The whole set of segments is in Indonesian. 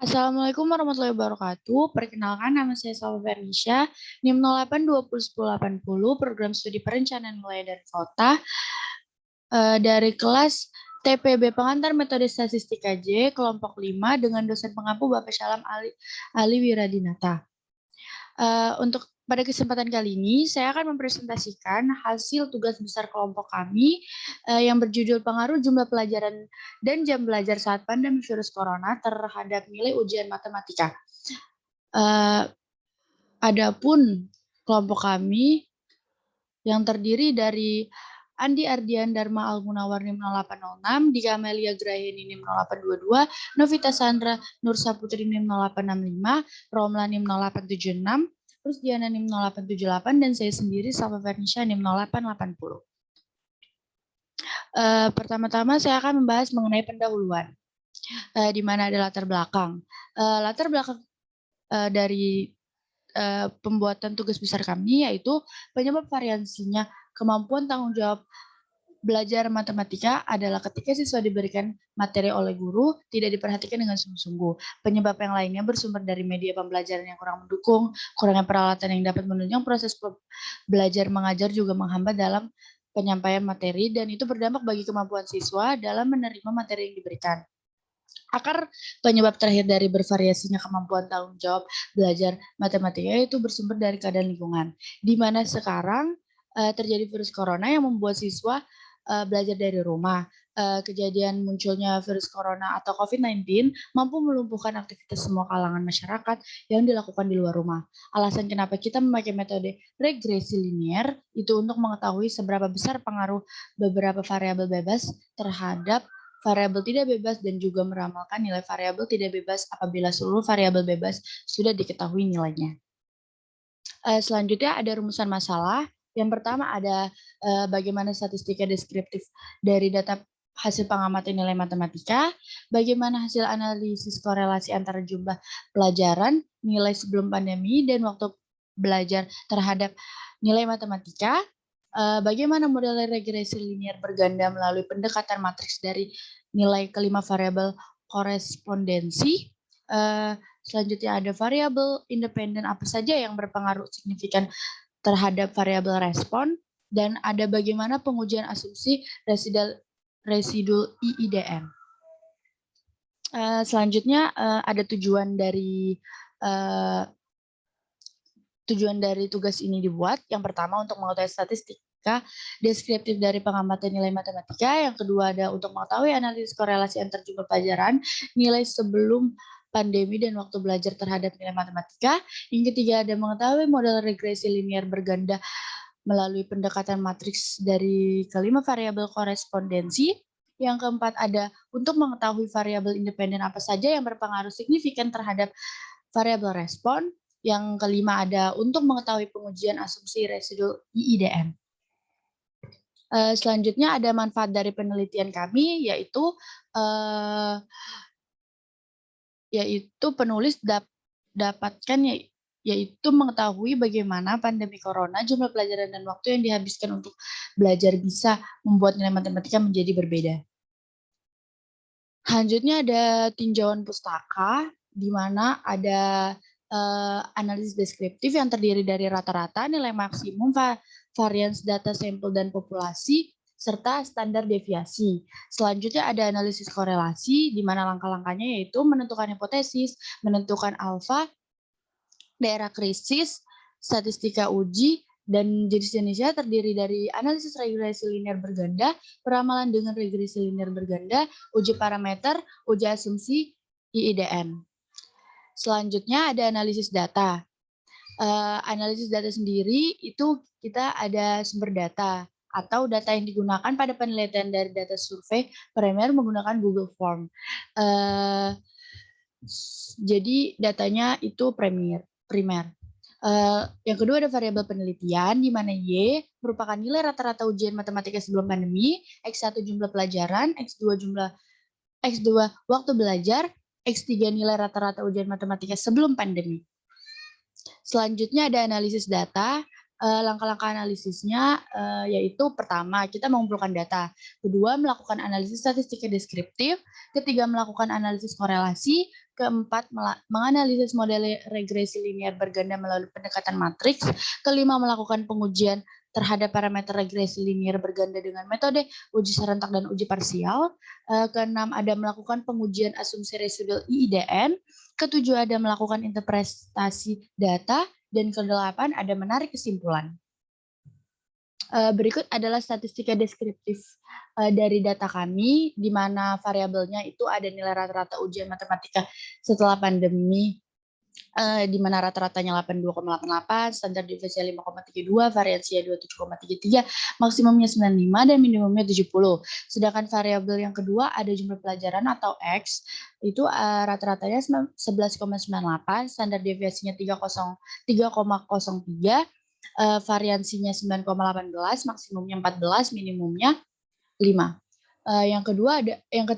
Assalamualaikum warahmatullahi wabarakatuh. Perkenalkan, nama saya Salva Vernisha, NIM 08 20 10 80, Program Studi Perencanaan Wilayah dan Kota, dari kelas TPB Pengantar Metode Statistika J, kelompok 5, dengan dosen pengampu Bapak Syalam Ali Wiradinata. Untuk pada kesempatan kali ini, saya akan mempresentasikan hasil tugas besar kelompok kami yang berjudul pengaruh jumlah pelajaran dan jam belajar saat pandemi virus corona terhadap nilai ujian matematika. Adapun kelompok kami yang terdiri dari Andi Ardian Dharma Al-Munawar NIM 0806, Dika Amelia Graheni NIM 0822, Novita Sandra Nur Saputri NIM 0865, Romla NIM 0876, terus Diana NIM 0878, dan saya sendiri Salva Vernisha NIM 0880. Pertama-tama saya akan membahas mengenai pendahuluan, di mana ada latar belakang. Latar belakang dari pembuatan tugas besar kami yaitu penyebab variasinya kemampuan tanggung jawab belajar matematika adalah ketika siswa diberikan materi oleh guru tidak diperhatikan dengan sungguh-sungguh. Penyebab yang lainnya bersumber dari media pembelajaran yang kurang mendukung, kurangnya peralatan yang dapat menunjang proses belajar mengajar juga menghambat dalam penyampaian materi, dan itu berdampak bagi kemampuan siswa dalam menerima materi yang diberikan. Akar penyebab terakhir dari bervariasinya kemampuan tanggung jawab belajar matematika itu bersumber dari keadaan lingkungan, di mana sekarang terjadi virus corona yang membuat siswa belajar dari rumah. Kejadian munculnya virus corona atau COVID-19 mampu melumpuhkan aktivitas semua kalangan masyarakat yang dilakukan di luar rumah. Alasan kenapa kita memakai metode regresi linier itu untuk mengetahui seberapa besar pengaruh beberapa variabel bebas terhadap variabel tidak bebas, dan juga meramalkan nilai variabel tidak bebas apabila seluruh variabel bebas sudah diketahui nilainya. Selanjutnya ada rumusan masalah. Yang pertama ada bagaimana statistika deskriptif dari data hasil pengamatan nilai matematika, bagaimana hasil analisis korelasi antara jumlah pelajaran, nilai sebelum pandemi, dan waktu belajar terhadap nilai matematika, bagaimana model regresi linier berganda melalui pendekatan matriks dari nilai kelima variabel korespondensi. Selanjutnya ada variabel independen apa saja yang berpengaruh signifikan terhadap variabel respon, dan ada bagaimana pengujian asumsi residu IIDN. Selanjutnya ada tujuan dari tugas ini dibuat. Yang pertama untuk mengetahui statistika deskriptif dari pengamatan nilai matematika. Yang kedua ada untuk mengetahui analisis korelasi antar jumlah pelajaran, nilai sebelum pandemi, dan waktu belajar terhadap nilai matematika. Yang ketiga ada mengetahui model regresi linier berganda melalui pendekatan matriks dari kelima variabel korespondensi. Yang keempat ada untuk mengetahui variabel independen apa saja yang berpengaruh signifikan terhadap variabel respon. Yang kelima ada untuk mengetahui pengujian asumsi residu IIDN. Selanjutnya ada manfaat dari penelitian kami, yaitu penulis dapatkan yaitu mengetahui bagaimana pandemi corona, jumlah pelajaran dan waktu yang dihabiskan untuk belajar bisa membuat nilai matematika menjadi berbeda. Selanjutnya ada tinjauan pustaka, di mana ada analisis deskriptif yang terdiri dari rata-rata, nilai maksimum, varians data sampel dan populasi, serta standar deviasi. Selanjutnya ada analisis korelasi, di mana langkah-langkahnya yaitu menentukan hipotesis, menentukan alfa, daerah krisis, statistika uji, dan jenis-jenisnya terdiri dari analisis regresi linear berganda, peramalan dengan regresi linear berganda, uji parameter, uji asumsi, IIDN. Selanjutnya ada analisis data. Analisis data sendiri itu kita ada sumber data atau data yang digunakan pada penelitian dari data survei primer menggunakan Google Form. Jadi datanya itu primer. Yang kedua ada variabel penelitian, di mana Y merupakan nilai rata-rata ujian matematika sebelum pandemi, X1 jumlah pelajaran, X2 waktu belajar, X3 nilai rata-rata ujian matematika sebelum pandemi. Selanjutnya ada analisis data. Langkah-langkah analisisnya yaitu pertama, kita mengumpulkan data. Kedua, melakukan analisis statistika deskriptif. Ketiga, melakukan analisis korelasi. keempat, menganalisis model regresi linear berganda melalui pendekatan matriks. Kelima, melakukan pengujian terhadap parameter regresi linear berganda dengan metode uji serentak dan uji parsial. Keenam, ada melakukan pengujian asumsi residual IIDN. Ketujuh, ada melakukan interpretasi data. Dan kedelapan, ada menarik kesimpulan. Berikut adalah statistika deskriptif dari data kami, di mana variabelnya itu ada nilai rata-rata ujian matematika setelah pandemi, di mana rata-ratanya 82,88, standar deviasinya 5,32, variansinya 27,33, maksimumnya 95, dan minimumnya 70. Sedangkan variabel yang kedua ada jumlah pelajaran atau X, itu rata-ratanya 11,98, standar deviasinya 3,03, variansinya 9,18, maksimumnya 14, minimumnya 5. Yang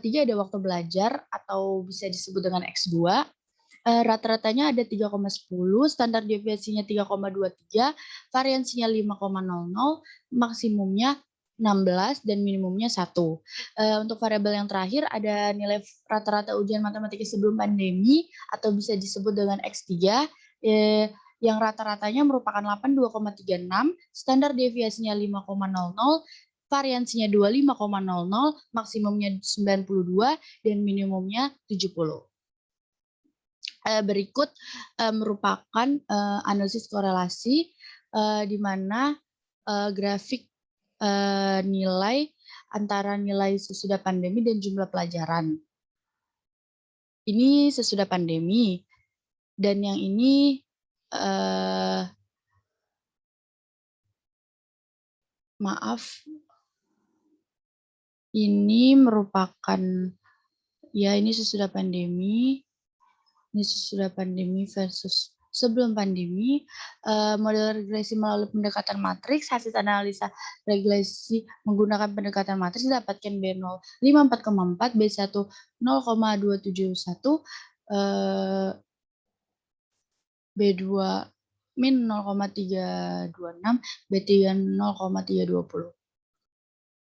ketiga ada waktu belajar atau bisa disebut dengan X2. Rata-ratanya ada 3,10, standar deviasinya 3,23, variansinya 5,00, maksimumnya 16 dan minimumnya 1. Untuk variabel yang terakhir ada nilai rata-rata ujian matematika sebelum pandemi atau bisa disebut dengan X3. Yang rata-ratanya merupakan 82,36, standar deviasinya 5,00, variansinya 25,00, maksimumnya 92, dan minimumnya 70. Berikut merupakan analisis korelasi di mana grafik nilai antara nilai sesudah pandemi dan jumlah pelajaran. Ini sesudah pandemi, dan yang ini ini merupakan, ya ini sesudah pandemi, ini sesudah pandemi versus sebelum pandemi. Model regresi melalui pendekatan matriks, hasil analisa regresi menggunakan pendekatan matriks didapatkan B0 54,4, B1 0,271, B2 min 0,326, B3 0,320.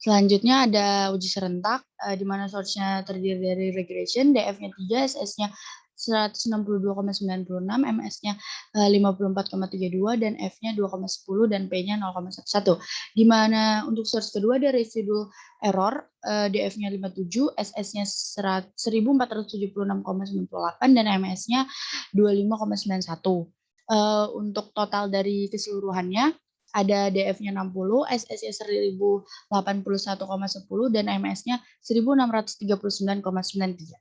Selanjutnya ada uji serentak, di mana source-nya terdiri dari regression, DF-nya 3, SS-nya 162,96, MS-nya 54,32, dan F-nya 2,10, dan P-nya 0,11. Di mana untuk source kedua ada residual error, DF-nya 57, SS-nya 1476,98, dan MS-nya 25,91. Untuk total dari keseluruhannya ada DF-nya 60, SS-nya 1081,10, dan MS-nya 1639,93.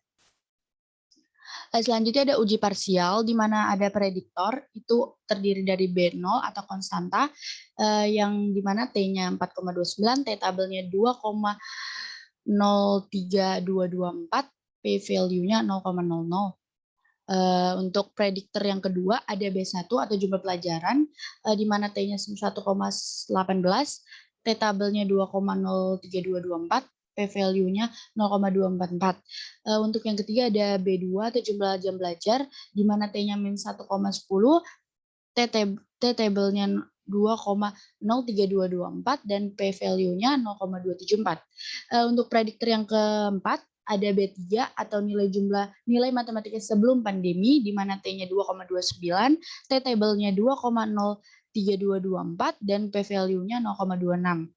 Selanjutnya ada uji parsial, di mana ada prediktor, itu terdiri dari B0 atau konstanta, yang di mana T-nya 4,29, T tabelnya 2,03224, P value-nya 0,00. Untuk prediktor yang kedua ada B1 atau jumlah pelajaran, di mana T-nya 1,18, T tabelnya 2,03224, P value-nya 0,244. Untuk yang ketiga ada B2 atau jumlah jam belajar, di mana T-nya min 1,10, T tabelnya 2,03224, dan P value-nya 0,274. Untuk prediktor yang keempat ada B3 atau nilai matematika sebelum pandemi, di mana T-nya 2,29, T tabelnya 2,03224, dan P value-nya 0,26.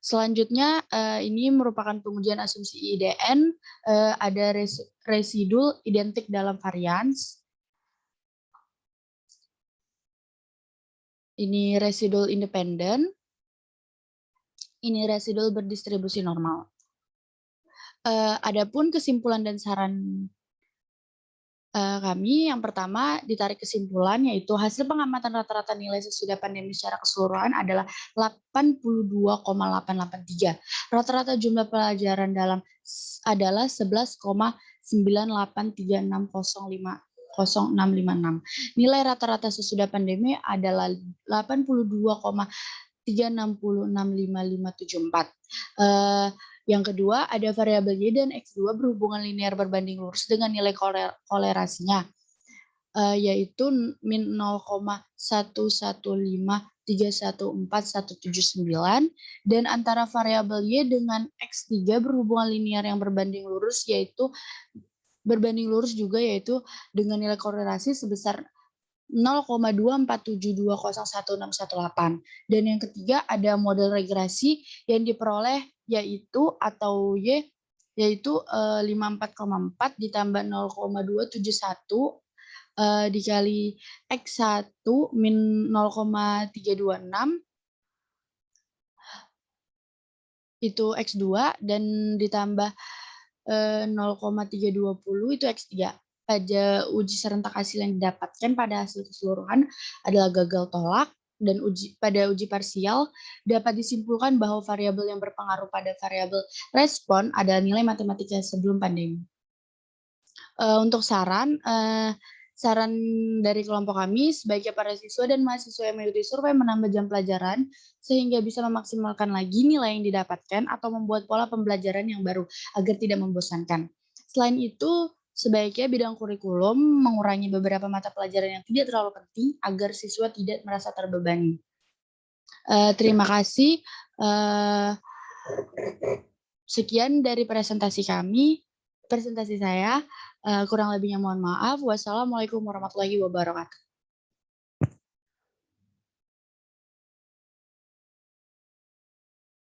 Selanjutnya ini merupakan pengujian asumsi IIDN, ada residual identik dalam varians. Ini residual independen, ini residual berdistribusi normal. Adapun kesimpulan dan saran kami, yang pertama ditarik kesimpulan, yaitu hasil pengamatan rata-rata nilai sesudah pandemi secara keseluruhan adalah 82,883. Rata-rata jumlah pelajaran dalam adalah 11,9836050656. Nilai rata-rata sesudah pandemi adalah 82,360655574. Yang kedua, ada variabel Y dan X2 berhubungan linear berbanding lurus dengan nilai kolerasinya, yaitu min 0,115314,179, dan antara variabel Y dengan X3 berhubungan linear yang berbanding lurus, yaitu berbanding lurus juga, yaitu dengan nilai korelasi sebesar 0,247201618. Dan yang ketiga ada model regresi yang diperoleh yaitu atau Y yaitu 54,4 ditambah 0,271 dikali X1 min 0,326 itu X2 dan ditambah 0,320 itu X3. Pada uji serentak hasil yang didapatkan pada hasil keseluruhan adalah gagal tolak dan pada uji parsial dapat disimpulkan bahwa variabel yang berpengaruh pada variabel respon adalah nilai matematika sebelum pandemi. Untuk saran dari kelompok kami sebaiknya para siswa dan mahasiswa yang mengikuti survei menambah jam pelajaran sehingga bisa memaksimalkan lagi nilai yang didapatkan atau membuat pola pembelajaran yang baru agar tidak membosankan. Selain itu, sebaiknya bidang kurikulum mengurangi beberapa mata pelajaran yang tidak terlalu penting agar siswa tidak merasa terbebani. Terima kasih. Sekian dari presentasi saya. Kurang lebihnya mohon maaf. Wassalamualaikum warahmatullahi wabarakatuh.